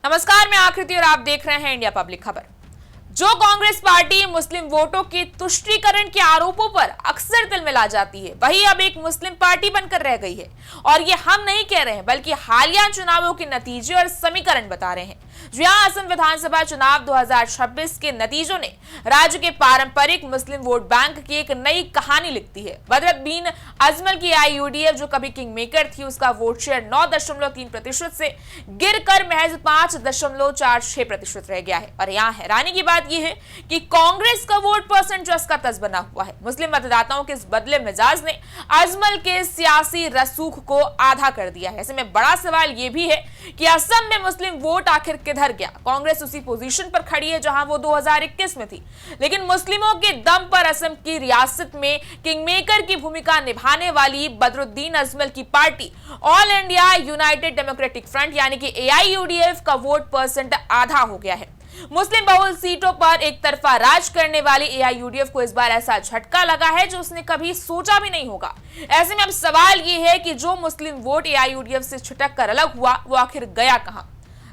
नमस्कार, मैं आकृति और आप देख रहे हैं इंडिया पब्लिक खबर। जो कांग्रेस पार्टी मुस्लिम वोटों के तुष्टीकरण के आरोपों पर अक्सर तिलमिला जाती है, वही अब एक मुस्लिम पार्टी बनकर रह गई है। और ये हम नहीं कह रहे हैं, बल्कि हालिया चुनावों के नतीजे और समीकरण बता रहे हैं। जहां असम विधानसभा चुनाव 2026 के नतीजों ने राज्य के पारंपरिक मुस्लिम वोट बैंक की एक नई कहानी लिखती है। बदरुद्दीन अजमल की AIUDF जो कभी किंग मेकर थी, उसका वोट शेयर 9.3% से गिरकर महज 5.46% रह गया है। और यहाँ हैरानी की बात यह है कि कांग्रेस का वोट परसेंट जो इसका तस बना हुआ है। मुस्लिम मतदाताओं के इस बदले मिजाज ने अजमल के सियासी रसूख को आधा कर दिया है। ऐसे में बड़ा सवाल यह भी है कि असम में मुस्लिम वोट आखिर किधर गया। कांग्रेस उसी पोजीशन पर खड़ी है जहां वो 2021 में थी, लेकिन मुस्लिमों के दम पर असम की रियासत में किंगमेकर की भूमिका निभाने वाली बदरुद्दीन अजमल की party all India United democratic front यानी कि AIUDF का वोट परसेंट आधा हो गया है। मुस्लिम बहुल सीटों पर एक तरफा राज करने वाली AIUDF को इस बार ऐसा झटका लगा है जो उसने कभी सोचा भी नहीं होगा। ऐसे में अब सवाल यह है कि जो मुस्लिम वोट AIUDF से छिटक कर अलग हुआ, वो आखिर गया कहां।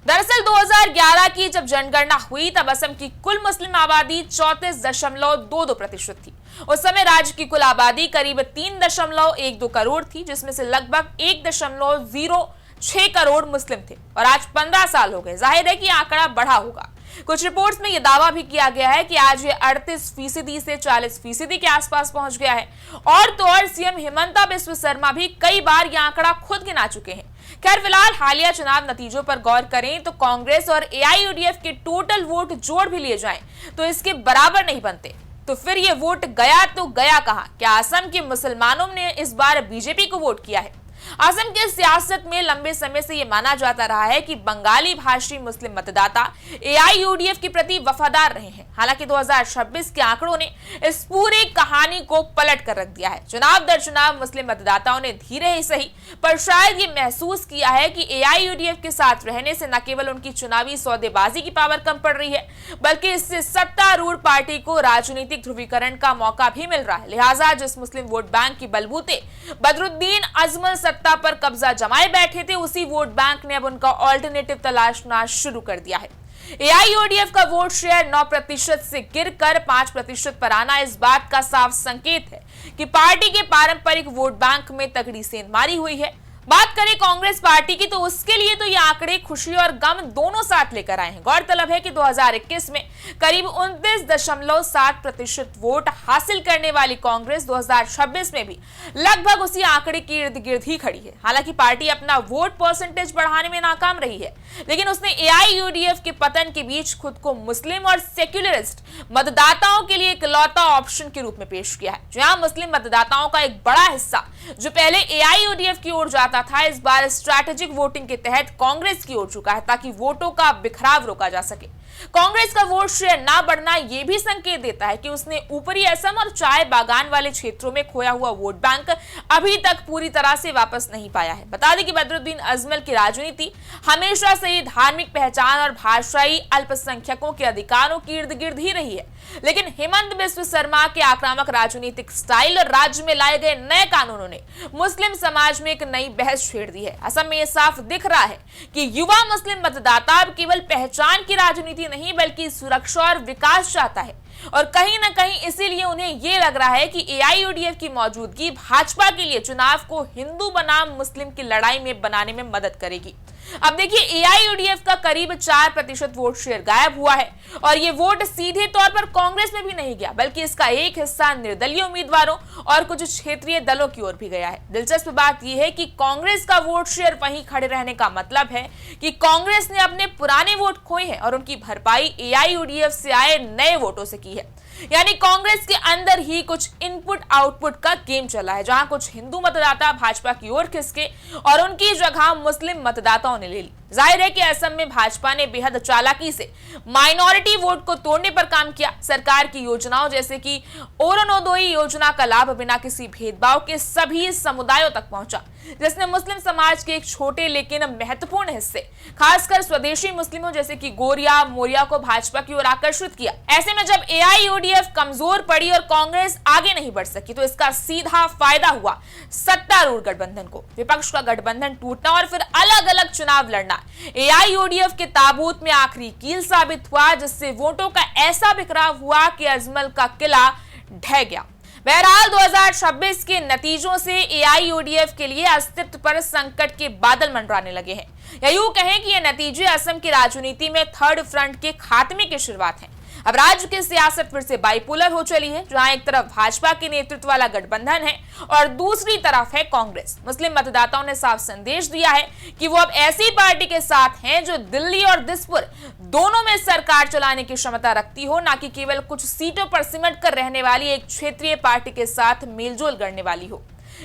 दरअसल 2011 की जब जनगणना हुई, तब असम की कुल मुस्लिम आबादी 34.22% थी। उस समय राज्य की कुल आबादी करीब 3.12 करोड़ थी, जिसमें से लगभग 1.06 करोड़ मुस्लिम थे। और आज 15 साल हो गए, जाहिर है कि आंकड़ा बढ़ा होगा। कुछ रिपोर्ट्स में यह दावा भी किया गया है कि आज ये 38% से 40% के आसपास पहुंच गया है। और तो और सीएम हिमंता बिस्वा शर्मा भी कई बार यह आंकड़ा खुद गिना चुके हैं। खैर, फिलहाल हालिया चुनाव नतीजों पर गौर करें तो कांग्रेस और AIUDF के टोटल वोट जोड़ भी लिए जाएं तो इसके बराबर नहीं बनते। तो फिर ये वोट गया तो गया कहां? क्या असम के मुसलमानों ने इस बार बीजेपी को वोट किया है? असम के सियासत में लंबे समय से यह माना जाता रहा है कि बंगाली भाषी मुस्लिम मतदाता AIUDF के प्रति वफादार रहे हैं। हालांकि 2026 के आंकड़ों ने इस पूरी कहानी को पलट कर रख दिया है। चुनाव दर चुनाव मुस्लिम मतदाताओं ने धीरे ही सही पर शायद ये महसूस किया है कि AIUDF के साथ रहने से न केवल उनकी चुनावी सौदेबाजी की पावर कम पड़ रही है, बल्कि इससे सत्तारूढ़ पार्टी को राजनीतिक ध्रुवीकरण का मौका भी मिल रहा है। लिहाजा जिस मुस्लिम वोट बैंक की बलबूते बदरुद्दीन अजमल सत्ता पर कब्जा जमाए बैठे थे, उसी वोट बैंक ने अब उनका ऑल्टरनेटिव तलाशना शुरू कर दिया है। AIUDF का वोट शेयर 9% से गिरकर 5% पर आना इस बात का साफ संकेत है कि पार्टी के पारंपरिक वोट बैंक में तगड़ी सेंध मारी हुई है। बात करें कांग्रेस पार्टी की, तो उसके लिए तो ये आंकड़े खुशी और गम दोनों साथ लेकर आए हैं। गौरतलब है कि 2021 में करीब 29.7% वोट हासिल करने वाली कांग्रेस 2026 में भी लगभग उसी आंकड़े के इर्द गिर्द ही खड़ी है। हालांकि पार्टी अपना वोट परसेंटेज बढ़ाने में नाकाम रही है, लेकिन उसने AIUDF के पतन के बीच खुद को मुस्लिम और सेक्युलरिस्ट मतदाताओं के लिए एक इकलौता ऑप्शन के रूप में पेश किया है। जहां मुस्लिम मतदाताओं का एक बड़ा हिस्सा जो पहले AIUDF की ओर जाता था, इस बार स्ट्रैटेजिक वोटिंग के तहत कांग्रेस की ओर चुका है, ताकि वोटों का बिखराव रोका जा सके। कांग्रेस का वोट शेयर ना बढ़ना यह भी संकेत देता है कि उसने ऊपरी असम और चाय बागान वाले क्षेत्रों में खोया हुआ वोट बैंक अभी तक पूरी तरह से वापस नहीं पाया है। बता दें कि बदरुद्दीन अजमल की राजनीति हमेशा से ही धार्मिक पहचान और भाषाई अल्पसंख्यकों के अधिकारों के इर्द गिर्द ही रही है, लेकिन हिमंत बिस्वा शर्मा के आक्रामक राजनीतिक स्टाइल और राज्य में लाए गए नए कानूनों ने मुस्लिम समाज में एक नई बहस छेड़ दी है। असम में यह साफ दिख रहा है कि युवा मुस्लिम मतदाता अब केवल पहचान की राजनीति नहीं, बल्कि सुरक्षा और विकास चाहता है। और कहीं ना कहीं इसीलिए उन्हें यह लग रहा है कि AIUDF की मौजूदगी भाजपा के लिए चुनाव को हिंदू बनाम मुस्लिम की लड़ाई में बनाने में मदद करेगी। अब देखिए, AIUDF का करीब 4% वोट शेयर गायब हुआ है और ये वोट सीधे तौर पर कांग्रेस में भी नहीं गया, बल्कि इसका एक हिस्सा निर्दलीय उम्मीदवारों और कुछ क्षेत्रीय दलों की ओर भी गया है। दिलचस्प बात यह है कि कांग्रेस का वोट शेयर वहीं खड़े रहने का मतलब है कि कांग्रेस ने अपने पुराने वोट खोए हैं और उनकी भरपाई AIUDF से आए नए वोटों से की है। यानी कांग्रेस के अंदर ही कुछ इनपुट आउटपुट का गेम चला है, जहां कुछ हिंदू मतदाता भाजपा की ओर खिसके और उनकी जगह मुस्लिम मतदाताओं ने ले ली। जाहिर है कि असम में भाजपा ने बेहद चालाकी से माइनॉरिटी वोट को तोड़ने पर काम किया। सरकार की योजनाओं जैसे कि ओरोनोदोई योजना का लाभ बिना किसी भेदभाव के सभी समुदायों तक पहुंचा, जिसने मुस्लिम समाज के एक छोटे लेकिन महत्वपूर्ण हिस्से, खासकर स्वदेशी मुस्लिमों जैसे कि गोरिया मोरिया को भाजपा की ओर आकर्षित किया। ऐसे में जब AIUDF एआईयूडीएफ कमजोर पड़ी और कांग्रेस आगे नहीं बढ़ सकी तो इसका सीधा फायदा हुआ सत्तारूढ़ गठबंधन को। विपक्ष का गठबंधन टूटना और फिर अलग अलग चुनाव लड़ना एआईयूडीएफ के ताबूत में आखिरी कील साबित हुआ, जिससे वोटों का ऐसा बिखराव हुआ कि अजमल का किला ढह गया। बहरहाल 2026 के नतीजों से एआईयूडीएफ के लिए अस्तित्व पर संकट के बादल मंडराने लगे हैं। या यूं कहें कि ये नतीजे असम की राजनीति में थर्ड फ्रंट के खात्मे की शुरुआत है। अब राज्य की सियासत फिर से बाइपोलर हो चली है, जहां एक तरफ भाजपा के नेतृत्व वाला गठबंधन है और दूसरी तरफ है कांग्रेस। मुस्लिम मतदाताओं ने साफ संदेश दिया है कि वो अब ऐसी पार्टी के साथ हैं जो दिल्ली और दिसपुर दोनों में सरकार चलाने की क्षमता रखती हो, ना कि केवल कुछ सीटों पर सिमट कर रहने वाली एक क्षेत्रीय पार्टी के साथ मेलजोल करने वाली हो।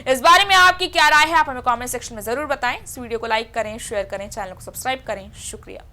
इस बारे में आपकी क्या राय है, आप हमें कमेंट सेक्शन में जरूर बताएं। इस वीडियो को लाइक करें, शेयर करें, चैनल को सब्सक्राइब करें। शुक्रिया।